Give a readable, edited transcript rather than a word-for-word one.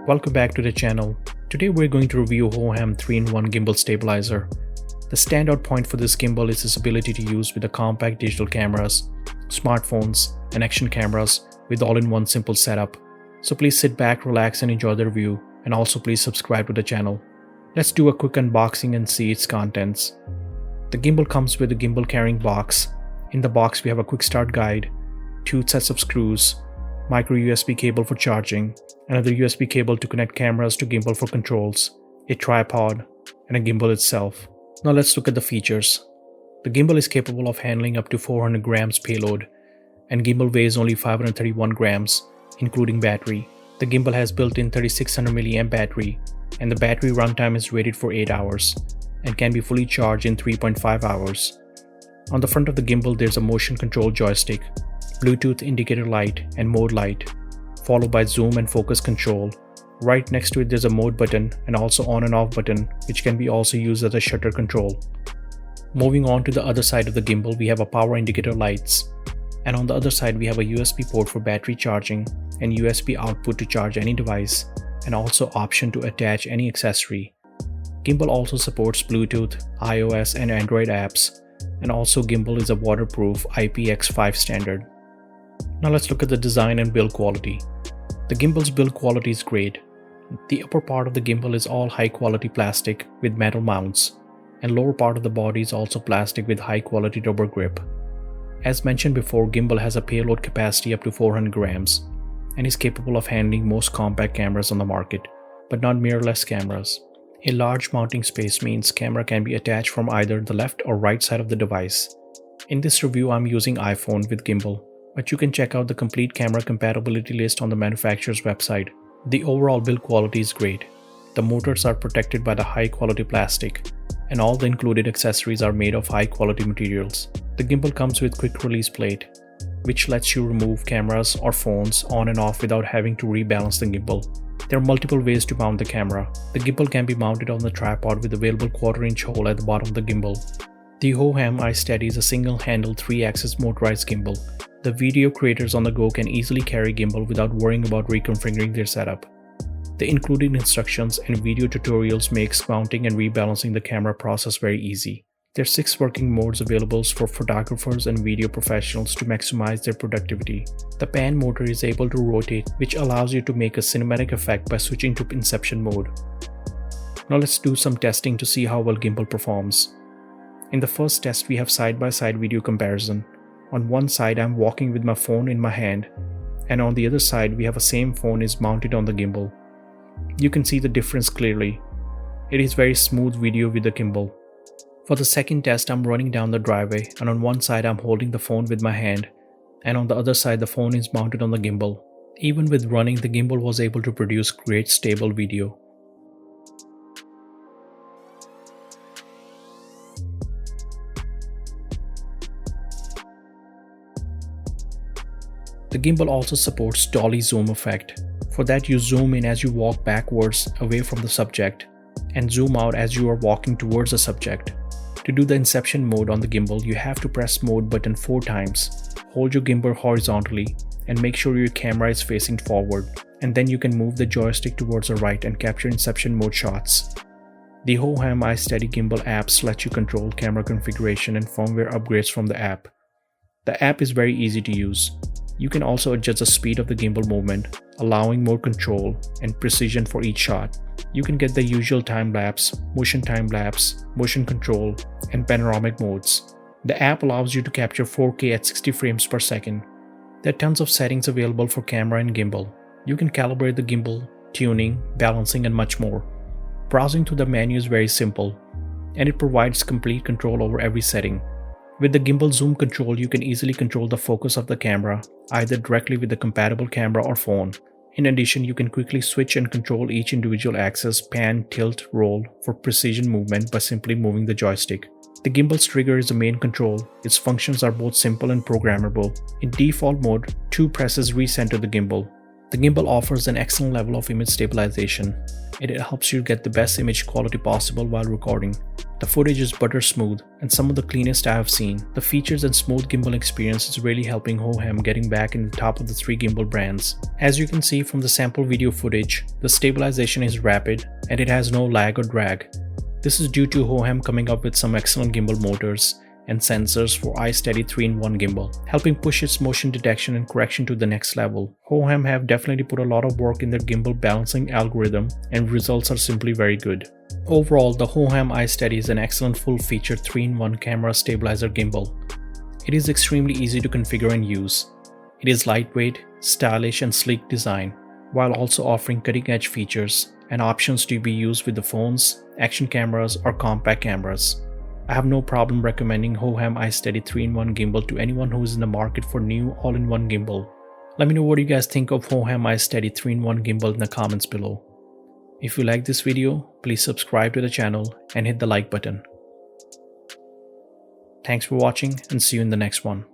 Welcome back to the channel. Today we're going to review Hohem 3-in-1 Gimbal Stabilizer. The standout point for this gimbal is its ability to use with the compact digital cameras, smartphones, and action cameras with all-in-one simple setup. So please sit back, relax, and enjoy the review, and also please subscribe to the channel. Let's do a quick unboxing and see its contents. The gimbal comes with a gimbal carrying box. In the box we have a quick start guide, 2 sets of screws, micro USB cable for charging, another USB cable to connect cameras to gimbal for controls, a tripod, and a gimbal itself. Now let's look at the features. The gimbal is capable of handling up to 400 grams payload, and gimbal weighs only 531 grams, including battery. The gimbal has built-in 3600 mAh battery, and the battery runtime is rated for 8 hours, and can be fully charged in 3.5 hours. On the front of the gimbal there's a motion control joystick, Bluetooth indicator light and mode light, followed by zoom and focus control. Right next to it there's a mode button and also on and off button, which can be also used as a shutter control. Moving on to the other side of the gimbal, we have a power indicator lights, and on the other side we have a USB port for battery charging and USB output to charge any device, and also option to attach any accessory. Gimbal also supports Bluetooth, iOS and Android apps, and also gimbal is a waterproof IPX5 standard. Now let's look at the design and build quality. The gimbal's build quality is great. The upper part of the gimbal is all high quality plastic with metal mounts, and lower part of the body is also plastic with high quality rubber grip. As mentioned before, gimbal has a payload capacity up to 400 grams and is capable of handling most compact cameras on the market, but not mirrorless cameras. A large mounting space means camera can be attached from either the left or right side of the device. In this review I'm using iPhone with gimbal, but you can check out the complete camera compatibility list on the manufacturer's website. The overall build quality is great. The motors are protected by the high quality plastic, and all the included accessories are made of high quality materials. The gimbal comes with quick release plate, which lets you remove cameras or phones on and off without having to rebalance the gimbal. There are multiple ways to mount the camera. The gimbal can be mounted on the tripod with available 1/4-inch hole at the bottom of the gimbal. The Hohem iSteady is a single-handle 3-axis motorized gimbal. The video creators on the go can easily carry gimbal without worrying about reconfiguring their setup. The included instructions and video tutorials makes mounting and rebalancing the camera process very easy. There are 6 working modes available for photographers and video professionals to maximize their productivity. The pan motor is able to rotate, which allows you to make a cinematic effect by switching to Inception Mode. Now let's do some testing to see how well gimbal performs. In the first test we have side-by-side video comparison. On one side I'm walking with my phone in my hand, and on the other side we have a same phone is mounted on the gimbal. You can see the difference clearly. It is very smooth video with the gimbal. For the second test I'm running down the driveway, and on one side I'm holding the phone with my hand, and on the other side the phone is mounted on the gimbal. Even with running, the gimbal was able to produce great stable video. The gimbal also supports dolly zoom effect. For that you zoom in as you walk backwards away from the subject, and zoom out as you are walking towards the subject. To do the Inception mode on the gimbal, you have to press mode button 4 times, hold your gimbal horizontally, and make sure your camera is facing forward, and then you can move the joystick towards the right and capture Inception mode shots. The Hohem iSteady gimbal apps let you control camera configuration and firmware upgrades from the app. The app is very easy to use. You can also adjust the speed of the gimbal movement, allowing more control and precision for each shot. You can get the usual time-lapse, motion control, and panoramic modes. The app allows you to capture 4K at 60 frames per second. There are tons of settings available for camera and gimbal. You can calibrate the gimbal, tuning, balancing, and much more. Browsing through the menu is very simple, and it provides complete control over every setting. With the gimbal zoom control, you can easily control the focus of the camera, either directly with the compatible camera or phone. In addition, you can quickly switch and control each individual axis, pan, tilt, roll for precision movement by simply moving the joystick. The gimbal's trigger is the main control. Its functions are both simple and programmable. In default mode, 2 presses recenter the gimbal. The gimbal offers an excellent level of image stabilization. It helps you get the best image quality possible while recording. The footage is butter smooth and some of the cleanest I have seen. The features and smooth gimbal experience is really helping Hohem getting back in the top of the 3 gimbal brands. As you can see from the sample video footage, the stabilization is rapid and it has no lag or drag. This is due to Hohem coming up with some excellent gimbal motors and sensors for iSteady 3-in-1 gimbal, helping push its motion detection and correction to the next level. Hohem have definitely put a lot of work in their gimbal balancing algorithm and results are simply very good. Overall, the Hohem iSteady is an excellent full-featured 3-in-1 camera stabilizer gimbal. It is extremely easy to configure and use. It is lightweight, stylish and sleek design, while also offering cutting-edge features and options to be used with the phones, action cameras or compact cameras. I have no problem recommending Hohem iSteady 3-in-1 gimbal to anyone who is in the market for new all-in-one gimbal. Let me know what you guys think of Hohem iSteady 3-in-1 gimbal in the comments below. If you like this video, please subscribe to the channel and hit the like button. Thanks for watching and see you in the next one.